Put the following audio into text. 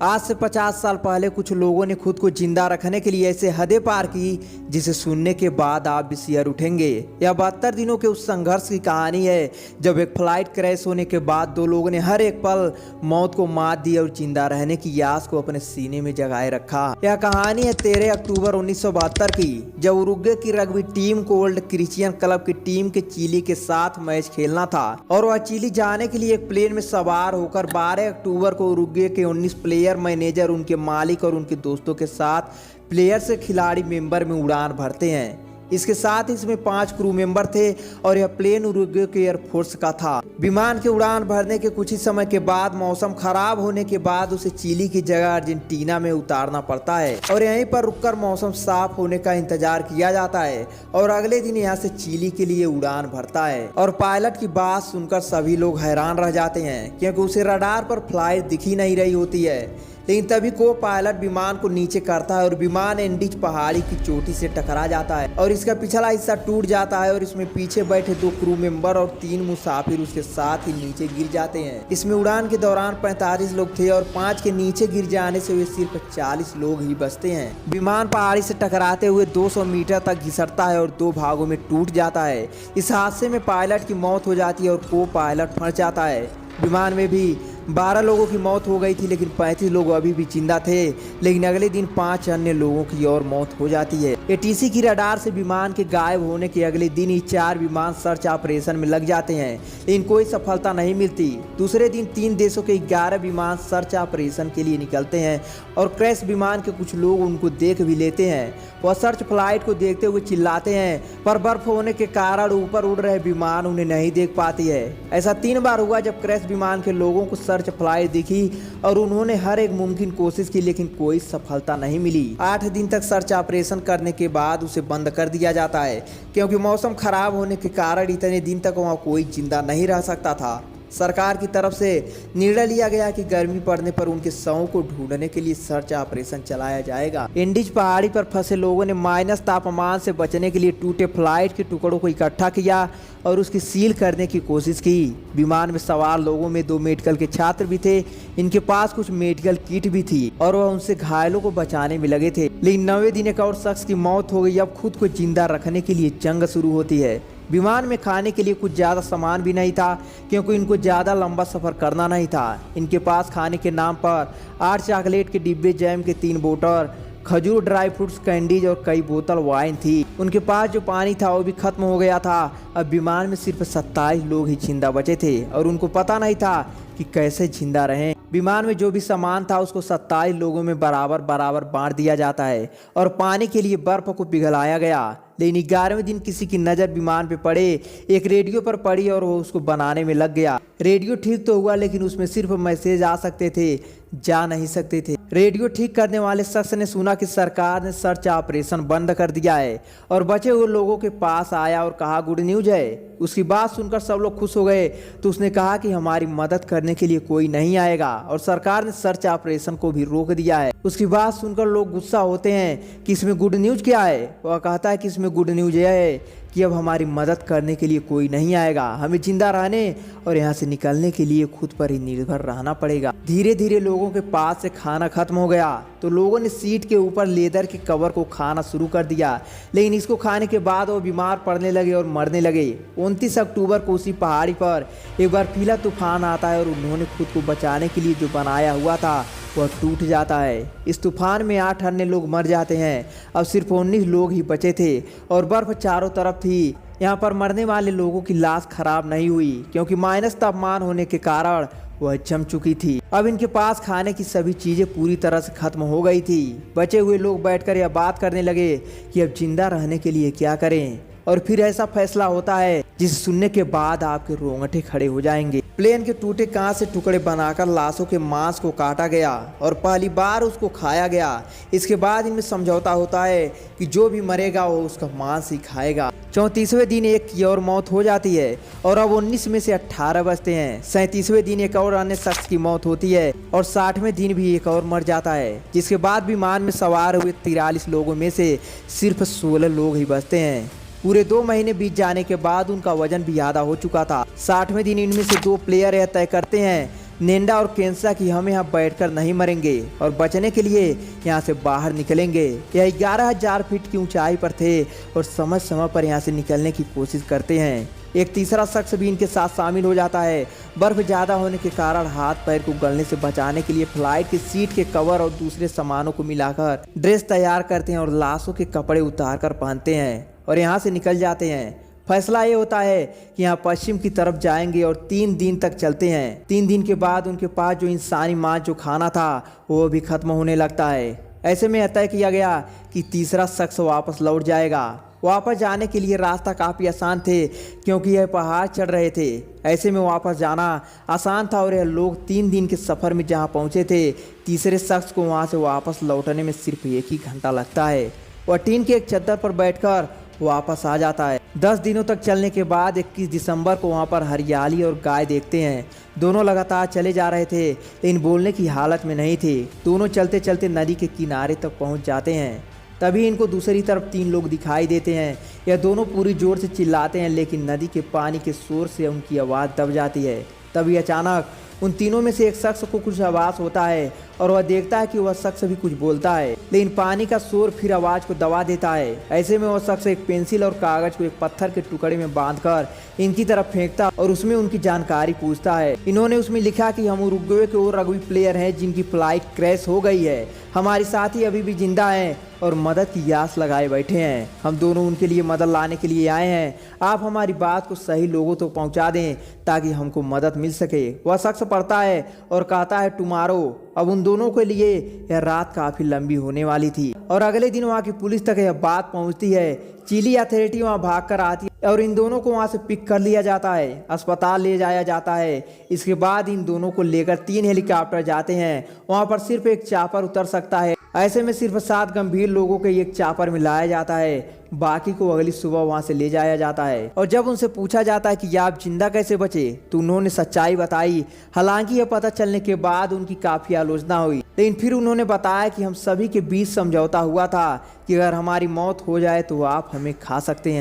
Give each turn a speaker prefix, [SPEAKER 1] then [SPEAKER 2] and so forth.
[SPEAKER 1] आज से 50 साल पहले कुछ लोगों ने खुद को जिंदा रखने के लिए ऐसे हदें पार की जिसे सुनने के बाद आप भी सिहर उठेंगे। यह 72 दिनों के उस संघर्ष की कहानी है जब एक फ्लाइट क्रैश होने के बाद दो लोगों ने हर एक पल मौत को मात दी और जिंदा रहने की आस को अपने सीने में जगाए रखा। यह कहानी है 13 अक्टूबर 1972 की, जब उरुग्वे की रग्बी टीम को ओल्ड क्रिश्चियन क्लब की टीम के चिली के साथ मैच खेलना था और वह चिली जाने के लिए एक प्लेन में सवार होकर 12 अक्टूबर को उरुग्वे के 19 प्लेयर, मैनेजर, उनके मालिक और उनके दोस्तों के साथ प्लेयर से खिलाड़ी मेंबर में उड़ान भरते हैं। इसके साथ इसमें 5 क्रू मेंबर थे और यह प्लेन उरुग्वे के एयरफोर्स का था। विमान के उड़ान भरने के कुछ ही समय के बाद मौसम खराब होने के बाद उसे चिली की जगह अर्जेंटीना में उतारना पड़ता है और यहीं पर रुककर मौसम साफ होने का इंतजार किया जाता है और अगले दिन यहाँ से चिली के लिए उड़ान भरता है। और पायलट की बात सुनकर सभी लोग हैरान रह जाते हैं क्योंकि उसे रडार पर फ्लाइट दिख ही नहीं रही होती है। लेकिन तभी को पायलट विमान को नीचे करता है और विमान एंडीज पहाड़ी की चोटी से टकरा जाता है और इसका पिछला हिस्सा टूट जाता है और इसमें पीछे बैठे 2 क्रू मेंबर और 3 मुसाफिर उसके साथ ही नीचे गिर जाते हैं। इसमें उड़ान के दौरान 45 लोग थे और 5 के नीचे गिर जाने से वे सिर्फ 40 लोग ही बचते हैं। विमान पहाड़ी से टकराते हुए 200 मीटर तक घिसटता है और 2 भागों में टूट जाता है। इस हादसे में पायलट की मौत हो जाती है और को पायलट फंस जाता है। विमान में भी 12 लोगों की मौत हो गई थी लेकिन 35 लोग अभी भी जिंदा थे। लेकिन अगले दिन 5 अन्य लोगों की और मौत हो जाती है। एटीसी की रडार से विमान के गायब होने के अगले दिन ही 4 विमान सर्च ऑपरेशन में लग जाते हैं लेकिन कोई सफलता नहीं मिलती। दूसरे दिन 3 देशों के 11 विमान सर्च ऑपरेशन के लिए निकलते हैं और क्रैश विमान के कुछ लोग उनको देख भी लेते हैं। वह सर्च फ्लाइट को देखते हुए चिल्लाते हैं पर बर्फ होने के कारण ऊपर उड़ रहे विमान उन्हें नहीं देख पाती है। ऐसा 3 बार हुआ जब क्रैश विमान के लोगों को सर्च फ्लाइट दिखी और उन्होंने हर एक मुमकिन कोशिश की लेकिन कोई सफलता नहीं मिली। 8 दिन तक सर्च ऑपरेशन करने के बाद उसे बंद कर दिया जाता है क्योंकि मौसम खराब होने के कारण इतने दिन तक वहाँ कोई जिंदा नहीं रह सकता था। सरकार की तरफ से निर्णय लिया गया कि गर्मी पड़ने पर उनके शवों को ढूंढने के लिए सर्च ऑपरेशन चलाया जाएगा। एंडीज पहाड़ी पर फंसे लोगों ने माइनस तापमान से बचने के लिए टूटे फ्लाइट के टुकड़ों को इकट्ठा किया और उसकी सील करने की कोशिश की। विमान में सवार लोगों में 2 मेडिकल के छात्र भी थे। इनके पास कुछ मेडिकल किट भी थी और वह उनसे घायलों को बचाने में लगे थे। लेकिन 9वें दिन एक और शख्स की मौत हो गई। अब खुद को जिंदा रखने के लिए जंग शुरू होती है। विमान में खाने के लिए कुछ ज़्यादा सामान भी नहीं था क्योंकि इनको ज़्यादा लंबा सफ़र करना नहीं था। इनके पास खाने के नाम पर 8 चॉकलेट के डिब्बे, जैम के 3 बोतल, खजूर, ड्राई फ्रूट्स, कैंडीज और कई बोतल वाइन थी। उनके पास जो पानी था वो भी खत्म हो गया था। अब विमान में सिर्फ 27 लोग ही जिंदा बचे थे और उनको पता नहीं था कि कैसे जिंदा रहें। विमान में जो भी सामान था उसको 27 लोगों में बराबर बराबर बांट दिया जाता है और पानी के लिए बर्फ को पिघलाया गया। लेकिन 11वें दिन किसी की नज़र विमान पे पड़े, एक रेडियो पर पड़ी और वो उसको बनाने में लग गया। रेडियो ठीक तो हुआ लेकिन उसमें सिर्फ मैसेज आ सकते थे, जा नहीं सकते थे। रेडियो ठीक करने वाले शख्स ने सुना कि सरकार ने सर्च ऑपरेशन बंद कर दिया है और बचे हुए लोगों के पास आया और कहा गुड न्यूज़ है। उसकी बात सुनकर सब लोग खुश हो गए तो उसने कहा कि हमारी मदद करने के लिए कोई नहीं आएगा और सरकार ने सर्च ऑपरेशन को भी रोक दिया है। उसकी बात सुनकर लोग गुस्सा होते हैं कि इसमें गुड न्यूज़ क्या है। वह कहता है कि इसमें गुड न्यूज़ यह है कि अब हमारी मदद करने के लिए कोई नहीं आएगा। हमें जिंदा रहने और यहाँ से निकलने के लिए खुद पर ही निर्भर रहना पड़ेगा। धीरे धीरे लोगों के पास से खाना खत्म हो गया तो लोगों ने सीट के ऊपर लेदर के कवर को खाना शुरू कर दिया। लेकिन इसको खाने के बाद वो बीमार पड़ने लगे और मरने लगे। 29 अक्टूबर को उसी पहाड़ी पर एक बार पीला तूफान आता है और उन्होंने खुद को बचाने के लिए जो बनाया हुआ था वह टूट जाता है। इस तूफान में 8 अन्य लोग मर जाते हैं। अब सिर्फ 19 लोग ही बचे थे और बर्फ चारों तरफ थी। यहाँ पर मरने वाले लोगों की लाश खराब नहीं हुई क्योंकि माइनस तापमान होने के कारण वह जम चुकी थी। अब इनके पास खाने की सभी चीजें पूरी तरह से खत्म हो गई थी। बचे हुए लोग बैठकर यह बात करने लगे कि अब जिंदा रहने के लिए क्या करें। और फिर ऐसा फैसला होता है जिसे सुनने के बाद आपके रोंगटे खड़े हो जाएंगे। प्लेन के टूटे कांच से टुकड़े बनाकर लाशों के मांस को काटा गया और पहली बार उसको खाया गया। इसके बाद इनमें समझौता होता है कि जो भी मरेगा वो उसका मांस ही खाएगा। 34वें दिन एक की और मौत हो जाती है और अब 19 में से 18 बचते हैं। 37वें दिन एक और अन्य शख्स की मौत होती है और 60वें दिन भी एक और मर जाता है। जिसके बाद विमान में सवार हुए 43 लोगों में से सिर्फ 16 लोग ही बचते हैं। पूरे 2 महीने बीत जाने के बाद उनका वजन भी आधा हो चुका था। 60वें दिन इनमें से 2 प्लेयर यह तय करते हैं नेंडा और केंसा कि हम यहाँ बैठकर नहीं मरेंगे और बचने के लिए यहाँ से बाहर निकलेंगे। यह 11,000 फीट की ऊंचाई पर थे और समय समय पर यहाँ से निकलने की कोशिश करते हैं। एक तीसरा शख्स भी इनके साथ शामिल हो जाता है। बर्फ ज़्यादा होने के कारण हाथ पैर को गलने से बचाने के लिए फ्लाइट की सीट के कवर और दूसरे सामानों को मिलाकर ड्रेस तैयार करते हैं और लाशों के कपड़े उतार कर पहनते हैं और यहाँ से निकल जाते हैं। फैसला ये होता है कि यहाँ पश्चिम की तरफ जाएंगे और 3 दिन तक चलते हैं। 3 दिन के बाद उनके पास जो इंसानी मांस जो खाना था वो भी खत्म होने लगता है। ऐसे में तय किया गया कि तीसरा शख्स वापस लौट जाएगा। वापस जाने के लिए रास्ता काफ़ी आसान थे क्योंकि यह पहाड़ चढ़ रहे थे। ऐसे में वापस जाना आसान था और यह लोग 3 दिन के सफ़र में जहाँ पहुँचे थे, तीसरे शख्स को वहाँ से वापस लौटने में सिर्फ 1 ही घंटा लगता है। वह टीन के एक चद्दर पर बैठकर वापस आ जाता है। 10 दिनों तक चलने के बाद 21 दिसंबर को वहाँ पर हरियाली और गाय देखते हैं। दोनों लगातार चले जा रहे थे लेकिन बोलने की हालत में नहीं थे। दोनों चलते चलते नदी के किनारे तक पहुँच जाते हैं। तभी इनको दूसरी तरफ 3 लोग दिखाई देते हैं। यह दोनों पूरी जोर से चिल्लाते हैं लेकिन नदी के पानी के शोर से उनकी आवाज़ दब जाती है। तभी अचानक उन तीनों में से एक शख्स को कुछ आवाज़ होता है और वह देखता है कि वह शख्स भी कुछ बोलता है लेकिन पानी का शोर फिर आवाज़ को दबा देता है। ऐसे में वह शख्स एक पेंसिल और कागज़ को एक पत्थर के टुकड़े में बांधकर इनकी तरफ फेंकता और उसमें उनकी जानकारी पूछता है। इन्होंने उसमें लिखा कि हम उरुग्वे के वो रग्बी प्लेयर हैं जिनकी फ्लाइट क्रैश हो गई है। हमारे साथी अभी भी जिंदा हैं और मदद की आस लगाए बैठे हैं। हम दोनों उनके लिए मदद लाने के लिए आए हैं। आप हमारी बात को सही लोगों तक पहुंचा दें ताकि हमको मदद मिल सके। वह शख्स पढ़ता है और कहता है टुमारो। अब उन दोनों के लिए यह रात काफ़ी लंबी होने वाली थी और अगले दिन वहाँ की पुलिस तक यह बात पहुँचती है। चिली अथॉरिटी वहाँ भाग कर आती है और इन दोनों को वहाँ से पिक कर लिया जाता है, अस्पताल ले जाया जाता है। इसके बाद इन दोनों को लेकर 3 हेलीकॉप्टर जाते हैं। वहाँ पर सिर्फ एक चापर उतर सकता है। ऐसे में सिर्फ 7 गंभीर लोगों को एक चापर में लाया जाता है, बाकी को अगली सुबह वहां से ले जाया जाता है। और जब उनसे पूछा जाता है कि आप जिंदा कैसे बचे तो उन्होंने सच्चाई बताई। हालांकि यह पता चलने के बाद उनकी काफ़ी आलोचना हुई लेकिन फिर उन्होंने बताया कि हम सभी के बीच समझौता हुआ था कि अगर हमारी मौत हो जाए तो आप हमें खा सकते हैं।